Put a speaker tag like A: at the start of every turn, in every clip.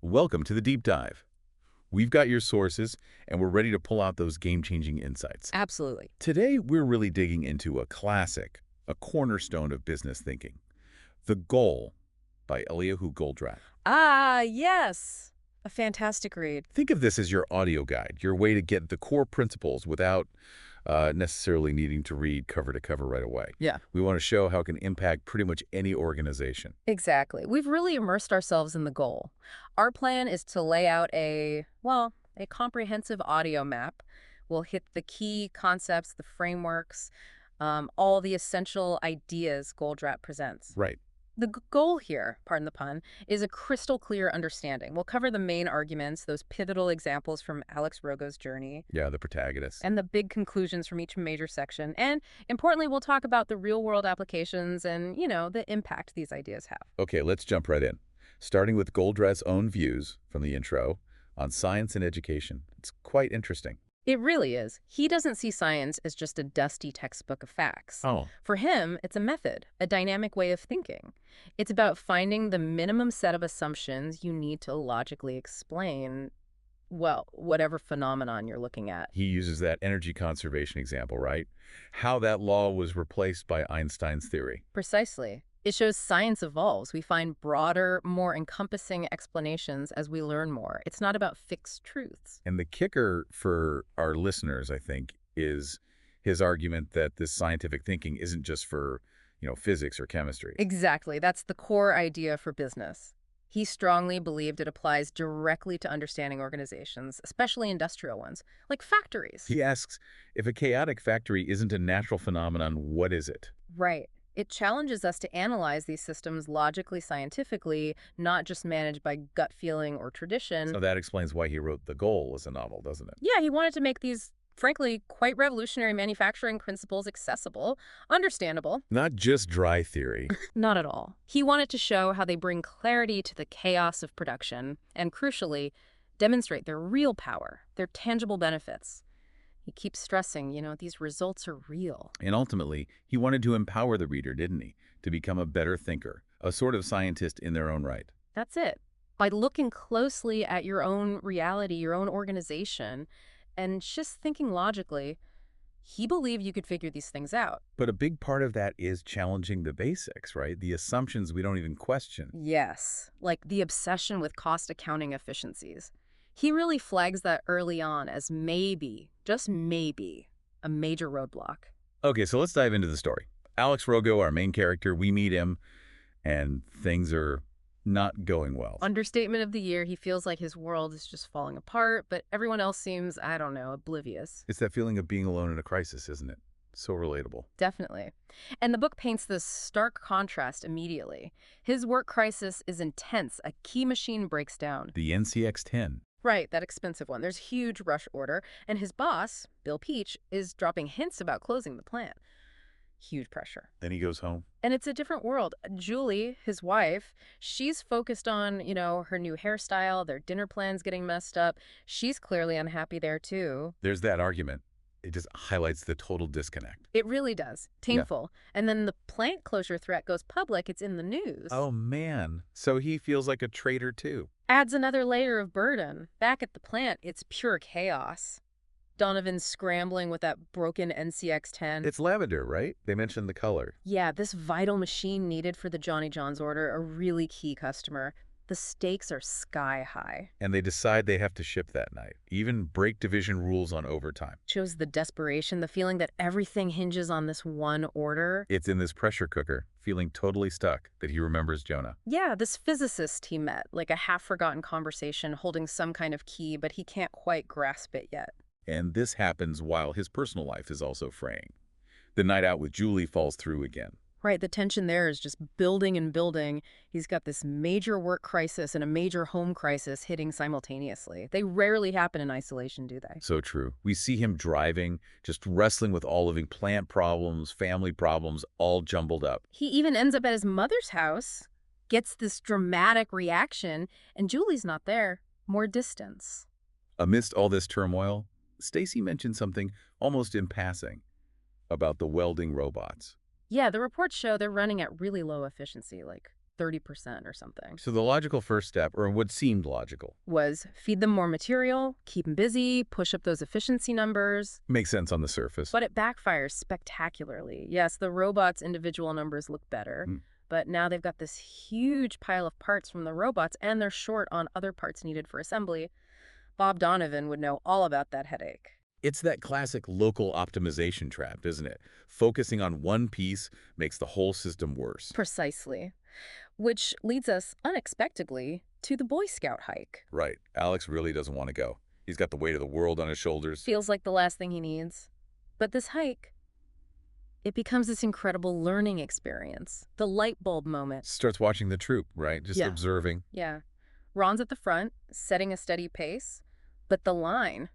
A: Welcome to the deep dive. We've got your sources, and we're ready to pull out those game-changing insights.
B: Absolutely.
A: Today, we're really digging into a classic, a cornerstone of business thinking. The Goal by Eliyahu Goldratt.
B: Ah, yes. A fantastic read.
A: Think of this as your audio guide, your way to get the core principles without necessarily needing to read cover to cover right away.
B: Yeah.
A: We want to show how it can impact pretty much any organization.
B: Exactly. We've really immersed ourselves in the goal. Our plan is to lay out a comprehensive audio map. We'll hit the key concepts, the frameworks, all the essential ideas Goldratt presents.
A: Right.
B: The goal here, pardon the pun, is a crystal clear understanding. We'll cover the main arguments, those pivotal examples from Alex Rogo's journey,
A: Yeah, the protagonist.
B: and the big conclusions from each major section. And importantly, we'll talk about the real-world applications and, the impact these ideas have.
A: Okay, let's jump right in. Starting with Goldratt's own views from the intro on science and education. It's quite interesting.
B: It really is. He doesn't see science as just a dusty textbook of facts.
A: Oh.
B: For him, it's a method, a dynamic way of thinking. It's about finding the minimum set of assumptions you need to logically explain, whatever phenomenon you're looking at.
A: He uses that energy conservation example, right? How that law was replaced by Einstein's theory.
B: Precisely. It shows science evolves. We find broader, more encompassing explanations as we learn more. It's not about fixed truths.
A: And the kicker for our listeners, I think, is his argument that this scientific thinking isn't just for, physics or chemistry.
B: Exactly. That's the core idea for business. He strongly believed it applies directly to understanding organizations, especially industrial ones, like factories.
A: He asks, if a chaotic factory isn't a natural phenomenon, what is it?
B: Right. It challenges us to analyze these systems logically, scientifically, not just managed by gut feeling or tradition.
A: So that explains why he wrote The Goal as a novel, doesn't it?
B: Yeah, he wanted to make these, frankly, quite revolutionary manufacturing principles accessible, understandable.
A: Not just dry theory.
B: Not at all. He wanted to show how they bring clarity to the chaos of production and, crucially, demonstrate their real power, their tangible benefits. He keeps stressing, these results are real.
A: And ultimately, he wanted to empower the reader, didn't he? To become a better thinker, a sort of scientist in their own right.
B: That's it. By looking closely at your own reality, your own organization, and just thinking logically, he believed you could figure these things out.
A: But a big part of that is challenging the basics, right? The assumptions we don't even question.
B: Yes, like the obsession with cost accounting efficiencies. He really flags that early on as maybe, just maybe, a major roadblock.
A: Okay, so let's dive into the story. Alex Rogo, our main character, we meet him, and things are not going well.
B: Understatement of the year, he feels like his world is just falling apart, but everyone else seems, oblivious.
A: It's that feeling of being alone in a crisis, isn't it? So relatable.
B: Definitely. And the book paints this stark contrast immediately. His work crisis is intense. A key machine breaks down.
A: The NCX-10.
B: Right, that expensive one. There's huge rush order, and his boss, Bill Peach, is dropping hints about closing the plant. Huge pressure.
A: Then he goes home.
B: And it's a different world. Julie, his wife, she's focused on, her new hairstyle, their dinner plans getting messed up. She's clearly unhappy there, too.
A: There's that argument. It just highlights the total disconnect.
B: It really does. Painful. Yeah. And then the plant closure threat goes public. It's in the news.
A: Oh, man. So he feels like a traitor, too.
B: Adds another layer of burden. Back at the plant, it's pure chaos. Donovan's scrambling with that broken NCX-10.
A: It's lavender, right? They mentioned the color.
B: Yeah, this vital machine needed for the Johnny John's order, a really key customer. The stakes are sky high.
A: And they decide they have to ship that night. Even break division rules on overtime.
B: Shows the desperation, the feeling that everything hinges on this one order.
A: It's in this pressure cooker, feeling totally stuck, that he remembers Jonah.
B: Yeah, this physicist he met, like a half-forgotten conversation holding some kind of key, but he can't quite grasp it yet.
A: And this happens while his personal life is also fraying. The night out with Julie falls through again.
B: Right, the tension there is just building and building. He's got this major work crisis and a major home crisis hitting simultaneously. They rarely happen in isolation, do they?
A: So true. We see him driving, just wrestling with all living plant problems, family problems, all jumbled up.
B: He even ends up at his mother's house, gets this dramatic reaction, and Julie's not there. More distance.
A: Amidst all this turmoil, Stacy mentioned something almost in passing about the welding robots.
B: Yeah, the reports show they're running at really low efficiency, like 30% or something.
A: So the logical first step, or what seemed logical,
B: Was feed them more material, keep them busy, push up those efficiency numbers.
A: makes sense on the surface.
B: But it backfires spectacularly. Yes, the robots' individual numbers look better,
A: Mm.
B: but now they've got this huge pile of parts from the robots, and they're short on other parts needed for assembly. Bob Donovan would know all about that headache.
A: It's that classic local optimization trap, isn't it? Focusing on one piece makes the whole system worse.
B: Precisely. Which leads us, unexpectedly, to the Boy Scout hike.
A: Right. Alex really doesn't want to go. He's got the weight of the world on his shoulders.
B: Feels like the last thing he needs. But this hike, it becomes this incredible learning experience. The light bulb moment.
A: Starts watching the troop, right? Just
B: Yeah.
A: observing.
B: Yeah. Ron's at the front, setting a steady pace. But the line,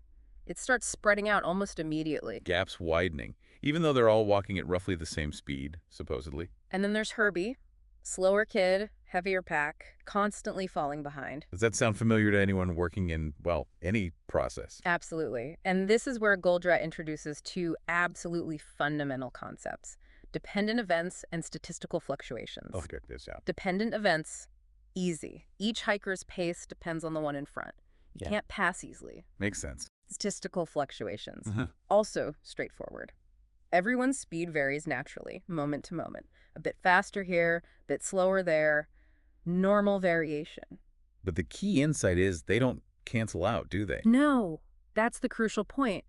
B: it starts spreading out almost immediately.
A: Gaps widening, even though they're all walking at roughly the same speed, supposedly.
B: And then there's Herbie, slower kid, heavier pack, constantly falling behind.
A: Does that sound familiar to anyone working in, well, any process?
B: Absolutely. And this is where Goldratt introduces two absolutely fundamental concepts: dependent events and statistical fluctuations.
A: I'll get this out.
B: Dependent events, easy. Each hiker's pace depends on the one in front. You can't pass easily.
A: Makes sense.
B: Statistical fluctuations,
A: Uh-huh.
B: also straightforward. Everyone's speed varies naturally, moment to moment. A bit faster here, a bit slower there. Normal variation.
A: But the key insight is they don't cancel out, do they?
B: No, that's the crucial point.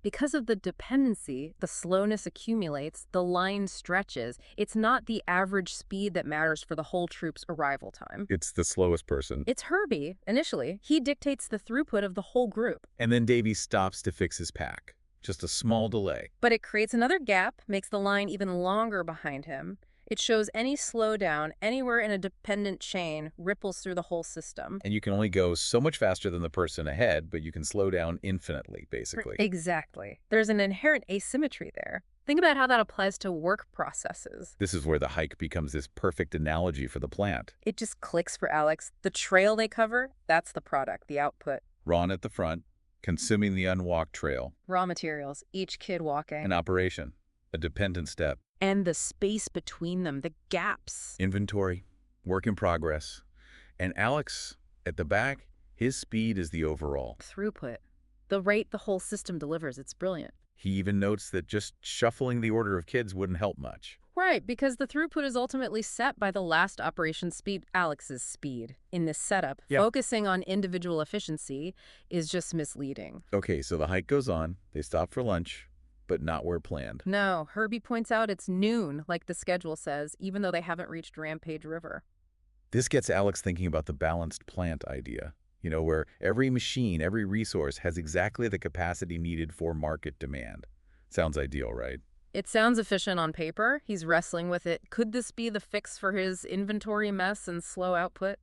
B: Because of the dependency, the slowness accumulates, the line stretches. It's not the average speed that matters for the whole troop's arrival time.
A: It's the slowest person.
B: It's Herbie, initially. He dictates the throughput of the whole group.
A: And then Davy stops to fix his pack. Just a small delay.
B: But it creates another gap, makes the line even longer behind him. It shows any slowdown anywhere in a dependent chain ripples through the whole system.
A: And you can only go so much faster than the person ahead, but you can slow down infinitely, basically.
B: Exactly. There's an inherent asymmetry there. Think about how that applies to work processes.
A: This is where the hike becomes this perfect analogy for the plant.
B: It just clicks for Alex. The trail they cover, that's the product, the output.
A: Ron at the front, consuming the unwalked trail.
B: Raw materials, each kid walking.
A: An operation. A dependent step.
B: And the space between them, the gaps.
A: Inventory. Work in progress. And Alex, at the back, his speed is the overall.
B: Throughput. The rate the whole system delivers, it's brilliant.
A: He even notes that just shuffling the order of kids wouldn't help much.
B: Right, because the throughput is ultimately set by the last operation speed, Alex's speed. In this setup,
A: Yeah.
B: focusing on individual efficiency is just misleading.
A: Okay, so the hike goes on. They stop for lunch, but not where planned.
B: No, Herbie points out it's noon, like the schedule says, even though they haven't reached Rampage River.
A: This gets Alex thinking about the balanced plant idea. You know, where every machine, every resource has exactly the capacity needed for market demand. Sounds ideal, right?
B: It sounds efficient on paper. He's wrestling with it. Could this be the fix for his inventory mess and slow output?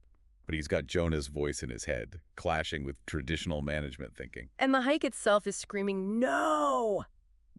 A: But he's got Jonah's voice in his head, clashing with traditional management thinking.
B: And the hike itself is screaming, no!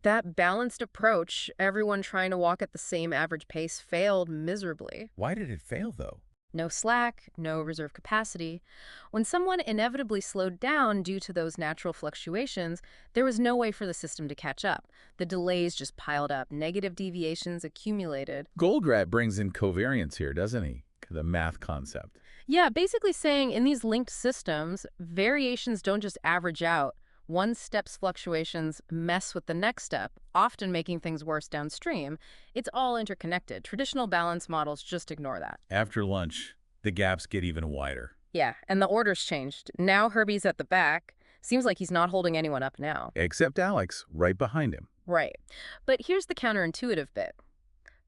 B: That balanced approach, everyone trying to walk at the same average pace, failed miserably.
A: Why did it fail, though?
B: No slack, no reserve capacity. When someone inevitably slowed down due to those natural fluctuations, there was no way for the system to catch up. The delays just piled up, negative deviations accumulated.
A: Goldratt brings in covariance here, doesn't he? The math concept.
B: Yeah, basically saying in these linked systems, variations don't just average out. One step's fluctuations mess with the next step, often making things worse downstream. It's all interconnected. Traditional balance models just ignore that.
A: After lunch, the gaps get even wider.
B: Yeah, and the order's changed. Now Herbie's at the back. Seems like he's not holding anyone up now.
A: Except Alex, right behind him.
B: Right. But here's the counterintuitive bit.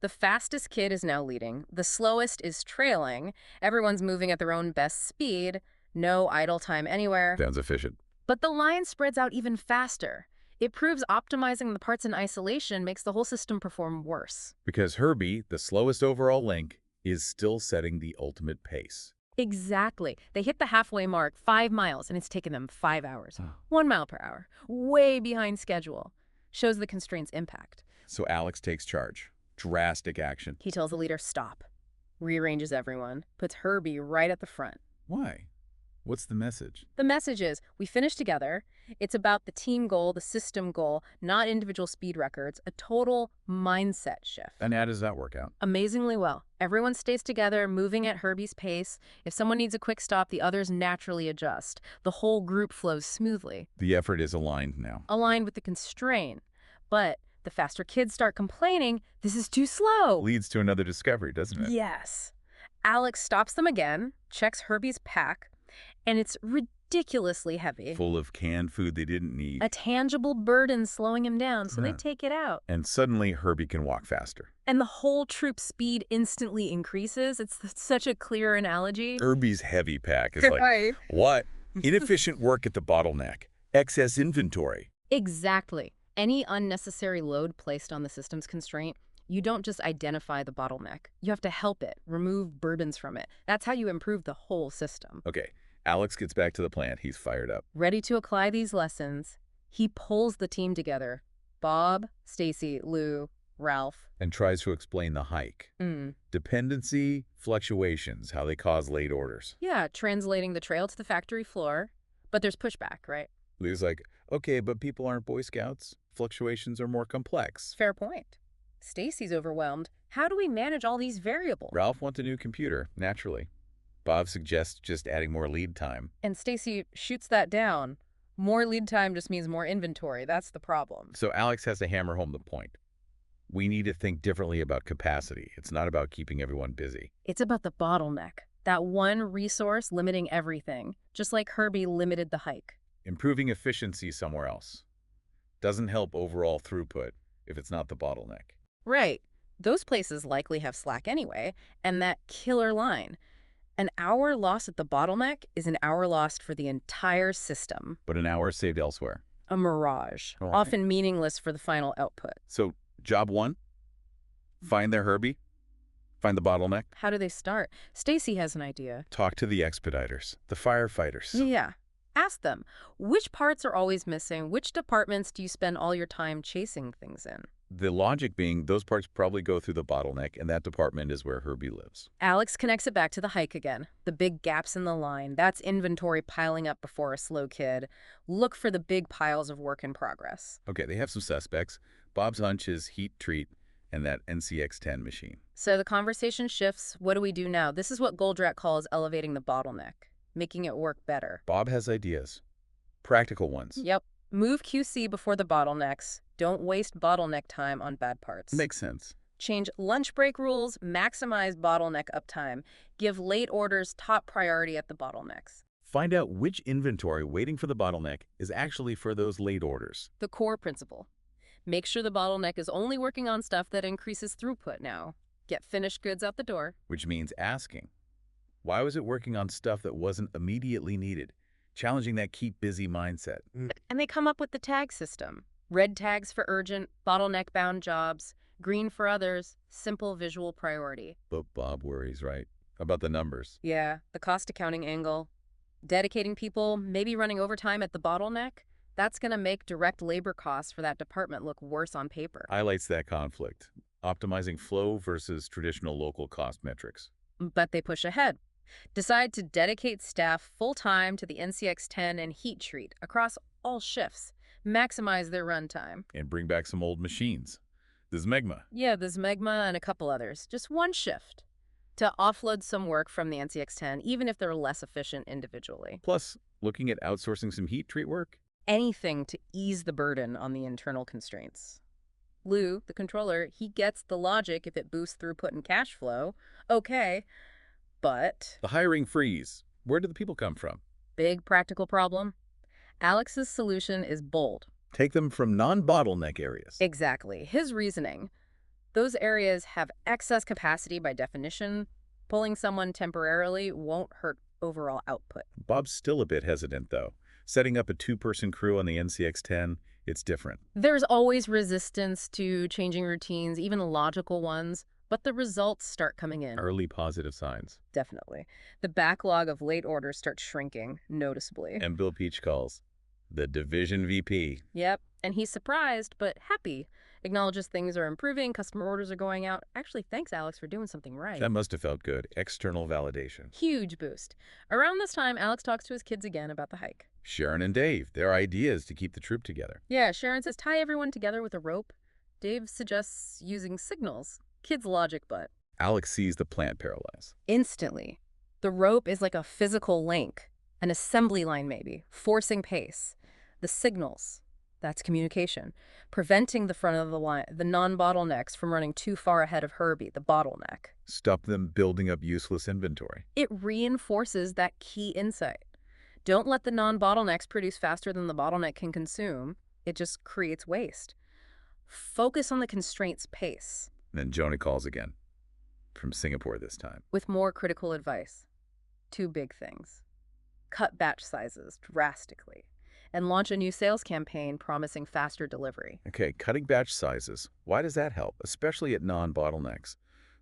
B: The fastest kid is now leading. The slowest is trailing. Everyone's moving at their own best speed. No idle time anywhere.
A: Sounds efficient.
B: But the line spreads out even faster. It proves optimizing the parts in isolation makes the whole system perform worse.
A: Because Herbie, the slowest overall link, is still setting the ultimate pace.
B: Exactly. They hit the halfway mark, 5 miles, and it's taken them 5 hours. 1 mile per hour. Way behind schedule. Shows the constraint's impact.
A: So Alex takes charge. Drastic action.
B: He tells the leader, stop. Rearranges everyone. Puts Herbie right at the front.
A: Why? What's the message?
B: The message is, we finish together. It's about the team goal, the system goal, not individual speed records, a total mindset shift.
A: And how does that work out?
B: Amazingly well. Everyone stays together, moving at Herbie's pace. If someone needs a quick stop, the others naturally adjust. The whole group flows smoothly,
A: The effort is aligned now.
B: aligned with the constraint. But the faster kids start complaining, this is too slow.
A: Leads to another discovery, doesn't it?
B: Yes. Alex stops them again, checks Herbie's pack, and it's ridiculously heavy.
A: Full of canned food they didn't need.
B: A tangible burden slowing him down, so they
A: Yeah.
B: take it out.
A: And suddenly Herbie can walk faster.
B: And the whole troop's speed instantly increases. It's such a clear analogy.
A: Herbie's heavy pack is like, what? Inefficient work at the bottleneck. Excess inventory.
B: Exactly. Any unnecessary load placed on the system's constraint, you don't just identify the bottleneck. You have to help it, remove burdens from it. That's how you improve the whole system.
A: Okay, Alex gets back to the plant. He's fired up.
B: Ready to apply these lessons, he pulls the team together. Bob, Stacy, Lou, Ralph.
A: And tries to explain the hike. Dependency, fluctuations, how they cause late orders.
B: Yeah, translating the trail to the factory floor. But there's pushback, right?
A: Lou's like, okay, but people aren't Boy Scouts. Fluctuations are more complex.
B: Fair point. Stacy's overwhelmed. How do we manage all these variables?
A: Ralph wants a new computer, naturally. Bob suggests just adding more lead time.
B: And Stacy shoots that down. More lead time just means more inventory. That's the problem.
A: So Alex has to hammer home the point. We need to think differently about capacity. It's not about keeping everyone busy.
B: It's about the bottleneck. That one resource limiting everything. Just like Herbie limited the hike.
A: Improving efficiency somewhere else. Doesn't help overall throughput if it's not the bottleneck.
B: Right. Those places likely have slack anyway. And that killer line. An hour lost at the bottleneck is an hour lost for the entire system.
A: But an hour saved elsewhere.
B: A mirage.
A: All right.
B: Often meaningless for the final output.
A: So, job one, find their Herbie, find the bottleneck,
B: How do they start? Stacy has an idea.
A: talk to the expediters, the firefighters.
B: Yeah. Ask them, which parts are always missing? Which departments do you spend all your time chasing things in?
A: The logic being those parts probably go through the bottleneck, and that department is where Herbie lives.
B: Alex connects it back to the hike again. The big gaps in the line. That's inventory piling up before a slow kid. Look for the big piles of work in progress.
A: Okay, they have some suspects. Bob's hunch is heat treat and that NCX-10 machine.
B: So the conversation shifts. What do we do now? This is what Goldratt calls elevating the bottleneck, making it work better.
A: Bob has ideas. Practical ones.
B: Yep. Move QC before the bottlenecks. Don't waste bottleneck time on bad parts.
A: Makes sense.
B: Change lunch break rules, maximize bottleneck uptime. Give late orders top priority at the bottlenecks.
A: Find out which inventory waiting for the bottleneck is actually for those late orders.
B: The core principle. Make sure the bottleneck is only working on stuff that increases throughput now. Get finished goods out the door.
A: Which means asking, why was it working on stuff that wasn't immediately needed? Challenging that keep busy mindset.
B: And they come up with the tag system. Red tags for urgent, bottleneck-bound jobs. Green for others. Simple visual priority.
A: But Bob worries, right? About the numbers.
B: Yeah, the cost accounting angle. Dedicating people, maybe running overtime at the bottleneck. That's going to make direct labor costs for that department look worse on paper.
A: Highlights that conflict. Optimizing flow versus traditional local cost metrics.
B: But they push ahead. Decide to dedicate staff full-time to the NCX-10 and heat treat across all shifts. Maximize their runtime.
A: And bring back some old machines. The Zmegma.
B: Yeah, the Zmegma and a couple others. Just one shift. To offload some work from the NCX-10, even if they're less efficient individually.
A: Plus, looking at outsourcing some heat treat work.
B: Anything to ease the burden on the internal constraints. Lou, the controller, he gets the logic if it boosts throughput and cash flow. Okay, but...
A: The hiring freeze. Where do the people come from?
B: Big practical problem. Alex's solution is bold.
A: Take them from non-bottleneck areas.
B: Exactly. His reasoning. Those areas have excess capacity by definition. Pulling someone temporarily won't hurt overall output.
A: Bob's still a bit hesitant, though. Setting up a two-person crew on the NCX-10, it's different.
B: There's always resistance to changing routines, even logical ones, but the results start coming in.
A: Early positive signs.
B: Definitely. The backlog of late orders starts shrinking noticeably.
A: And Bill Peach calls the division VP.
B: Yep, and he's surprised but happy. acknowledges things are improving, customer orders are going out. Actually, thanks, Alex, for doing something right.
A: That must have felt good. External validation.
B: Huge boost. Around this time, Alex talks to his kids again about the hike.
A: Sharon and Dave, their ideas to keep the troop together.
B: Yeah, Sharon says tie everyone together with a rope. Dave suggests using signals. Kids' logic, but
A: Alex sees the plant parallels.
B: instantly. The rope is like a physical link, an assembly line maybe, forcing pace. The signals, that's communication, preventing the front of the line, the non-bottlenecks from running too far ahead of Herbie, the bottleneck.
A: Stop them building up useless inventory.
B: It reinforces that key insight. Don't let the non-bottlenecks produce faster than the bottleneck can consume. It just creates waste. Focus on the constraint's pace.
A: Then Jonah calls again. From Singapore this time.
B: With more critical advice. 2 big things. Cut batch sizes drastically and launch a new sales campaign promising faster delivery.
A: Okay, cutting batch sizes. Why does that help, especially at non-bottlenecks?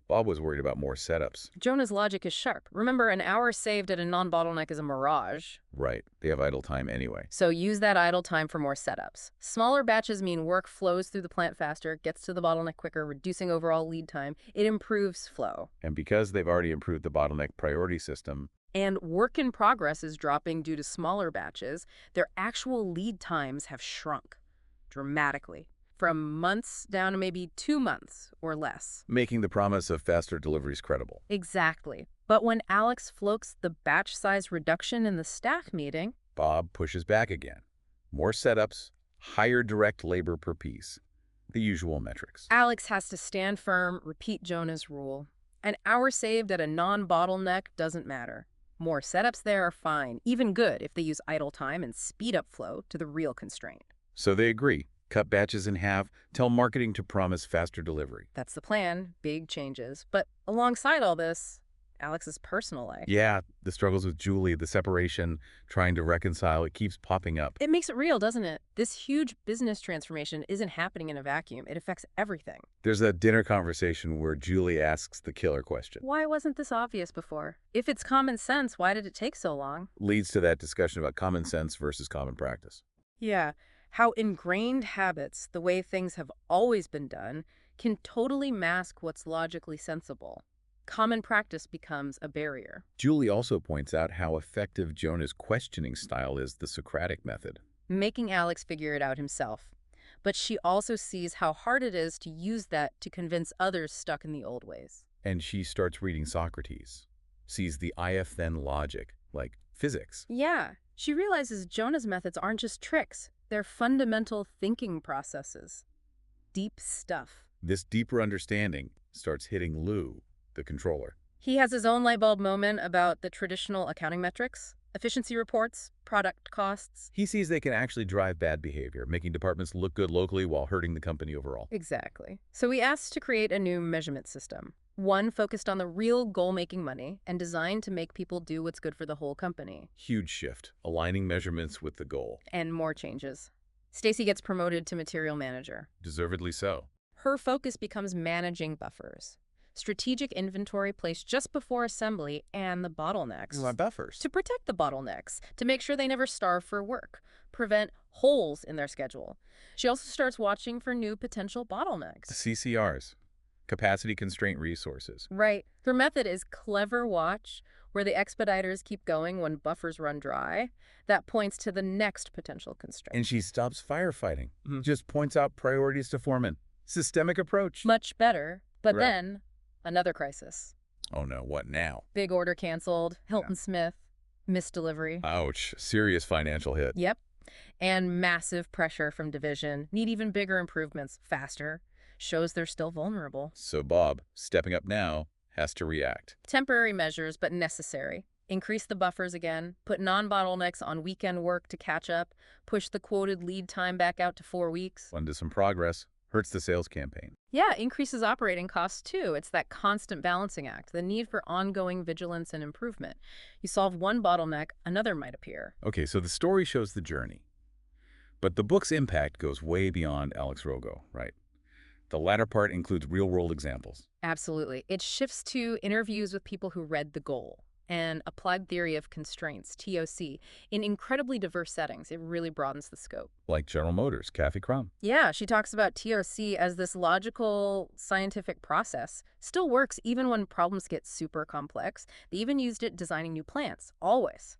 A: Bob was worried about more setups.
B: Jonah's logic is sharp. Remember, an hour saved at a non-bottleneck is a mirage.
A: Right, they have idle time anyway.
B: So use that idle time for more setups. Smaller batches mean work flows through the plant faster, gets to the bottleneck quicker, reducing overall lead time. It improves flow.
A: And because they've already improved the bottleneck priority system,
B: And work in progress is dropping due to smaller batches, their actual lead times have shrunk dramatically. From months down to maybe 2 months or less.
A: making the promise of faster deliveries credible.
B: Exactly. But when Alex floats the batch size reduction in the staff meeting,
A: Bob pushes back again. More setups, higher direct labor per piece. The usual metrics.
B: Alex has to stand firm, repeat Jonah's rule. An hour saved at a non-bottleneck doesn't matter. More setups there are fine, even good if they use idle time and speed up flow to the real constraint.
A: So they agree. Cut batches in half, tell marketing to promise faster delivery.
B: That's the plan, big changes. But alongside all this, Alex's personal life.
A: Yeah, the struggles with Julie, the separation, trying to reconcile, it keeps popping up.
B: It makes it real, doesn't it? This huge business transformation isn't happening in a vacuum. It affects everything.
A: There's a dinner conversation where Julie asks the killer question.
B: Why wasn't this obvious before? If it's common sense, why did it take so long?
A: Leads to that discussion about common sense versus common practice.
B: Yeah, how ingrained habits, the way things have always been done, can totally mask what's logically sensible. Common practice becomes a barrier.
A: Julie also points out how effective Jonah's questioning style is, the Socratic method.
B: Making Alex figure it out himself. But she also sees how hard it is to use that to convince others stuck in the old ways.
A: And she starts reading Socrates, sees the if then logic, like physics.
B: Yeah, she realizes Jonah's methods aren't just tricks. They're fundamental thinking processes. Deep stuff.
A: This deeper understanding starts hitting Lou, the controller.
B: He has his own light bulb moment about the traditional accounting metrics, efficiency reports, product costs.
A: He sees they can actually drive bad behavior, making departments look good locally while hurting the company overall.
B: Exactly. So he asked to create a new measurement system, one focused on the real goal-making money and designed to make people do what's good for the whole company.
A: Huge shift, aligning measurements with the goal.
B: And more changes. Stacy gets promoted to material manager.
A: Deservedly so.
B: Her focus becomes managing buffers. Strategic inventory placed just before assembly and the bottlenecks.
A: Buffers.
B: To protect the bottlenecks, to make sure they never starve for work, prevent holes in their schedule. She also starts watching for new potential bottlenecks.
A: CCRs. Capacity constraint resources.
B: Right. Her method is clever watch, where the expediters keep going when buffers run dry. That points to the next potential constraint.
A: And she stops firefighting. Just points out priorities to foremen. Systemic approach.
B: Much better. But
A: Right.
B: then, another crisis.
A: Oh no, what now?
B: Big order canceled. Hilton Smith. Missed delivery.
A: Ouch, serious financial hit.
B: Yep. And massive pressure from division. Need even bigger improvements. Faster. Shows they're still vulnerable.
A: So Bob, stepping up now, has to react.
B: Temporary measures, but necessary. Increase the buffers again. Put non-bottlenecks on weekend work to catch up. Push the quoted lead time back out to 4 weeks.
A: Into some progress. Hurts the sales campaign.
B: Yeah, increases operating costs too. It's that constant balancing act, the need for ongoing vigilance and improvement. You solve one bottleneck, another might appear.
A: Okay, so the story shows the journey. But the book's impact goes way beyond Alex Rogo, right? The latter part includes real-world examples.
B: Absolutely. It shifts to interviews with people who read the goal. and applied theory of constraints, TOC, in incredibly diverse settings. It really broadens the scope.
A: Like General Motors, Kathy Crum.
B: Yeah, she talks about TOC as this logical scientific process. Still works even when problems get super complex. They even used it designing new plants, always.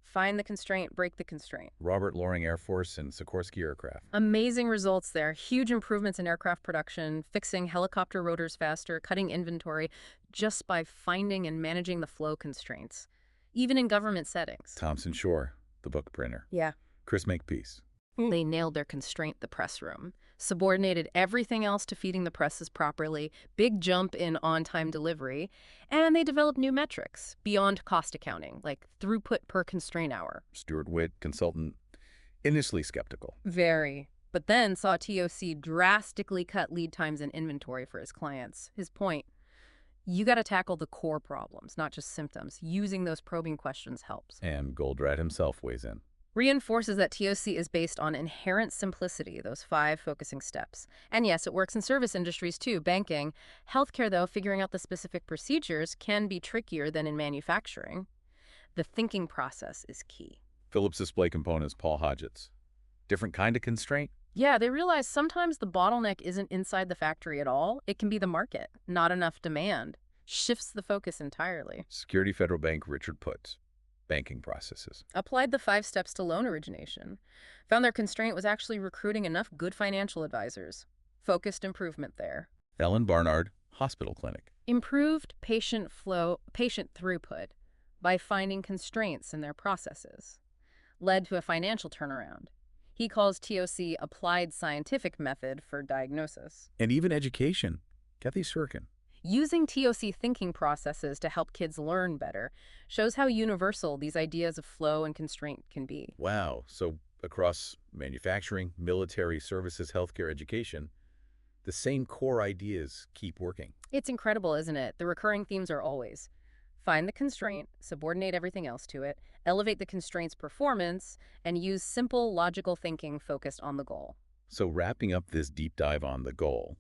B: Find the constraint, break the constraint.
A: Robert Loring Air Force and Sikorsky Aircraft.
B: Amazing results there. Huge improvements in aircraft production, fixing helicopter rotors faster, cutting inventory, just by finding and managing the flow constraints, even in government settings.
A: Thomson Shore, the book printer.
B: Yeah.
A: Chris Makepeace.
B: They nailed their constraint, the press room. Subordinated everything else to feeding the presses properly, big jump in on-time delivery, and they developed new metrics beyond cost accounting, like throughput per constraint hour.
A: Stuart Witt, consultant, initially skeptical.
B: Very. But then saw TOC drastically cut lead times and inventory for his clients. His point, you got to tackle the core problems, not just symptoms. Using those probing questions helps.
A: And Goldratt himself weighs in.
B: Reinforces that TOC is based on inherent simplicity, those 5 focusing steps. And yes, it works in service industries too, banking. Healthcare, though, figuring out the specific procedures can be trickier than in manufacturing. The thinking process is key.
A: Philips Display Components, Paul Hodgetts. Different kind of constraint?
B: Yeah, they realize sometimes the bottleneck isn't inside the factory at all. It can be the market. Not enough demand. Shifts the focus entirely.
A: Security Federal Bank, Richard Putz. Banking processes.
B: Applied the 5 steps to loan origination. Found their constraint was actually recruiting enough good financial advisors. Focused improvement there.
A: Ellen Barnard, Hospital Clinic.
B: Improved patient throughput by finding constraints in their processes. Led to a financial turnaround. He calls TOC applied scientific method for diagnosis.
A: And even education. Kathy Shurkin.
B: Using TOC thinking processes to help kids learn better shows how universal these ideas of flow and constraint can be.
A: Wow. So across manufacturing, military, services, healthcare, education, the same core ideas keep working.
B: It's incredible, isn't it? The recurring themes are always find the constraint, subordinate everything else to it, elevate the constraint's performance, and use simple, logical thinking focused on the goal.
A: So wrapping up this deep dive on the goal,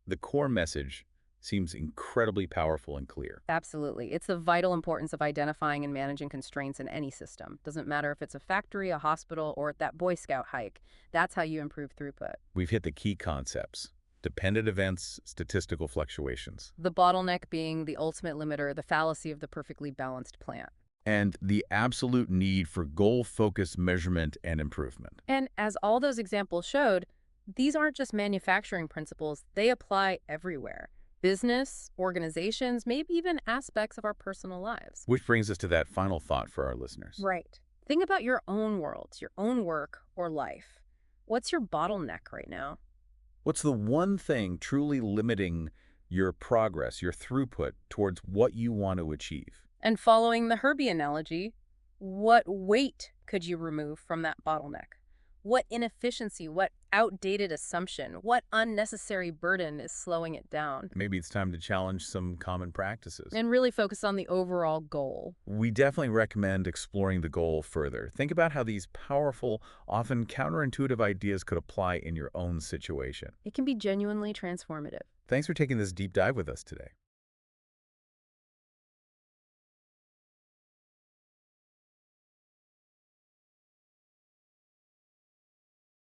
A: the core message seems incredibly powerful and clear.
B: Absolutely. It's the vital importance of identifying and managing constraints in any system. Doesn't matter if it's a factory, a hospital, or that Boy Scout hike. That's how you improve throughput.
A: We've hit the key concepts: dependent events, statistical fluctuations.
B: The bottleneck being the ultimate limiter, the fallacy of the perfectly balanced plant.
A: And the absolute need for goal-focused measurement and improvement.
B: And as all those examples showed, these aren't just manufacturing principles. They apply everywhere. Business, organizations, maybe even aspects of our personal lives.
A: Which brings us to that final thought for our listeners.
B: Right. Think about your own world, your own work or life. What's your bottleneck right now?
A: What's the one thing truly limiting your progress, your throughput towards what you want to achieve?
B: And following the Herbie analogy, what weight could you remove from that bottleneck? What inefficiency, what outdated assumption, what unnecessary burden is slowing it down?
A: Maybe it's time to challenge some common practices.
B: And really focus on the overall goal.
A: We definitely recommend exploring the goal further. Think about how these powerful, often counterintuitive ideas could apply in your own situation.
B: It can be genuinely transformative.
A: Thanks for taking this deep dive with us today.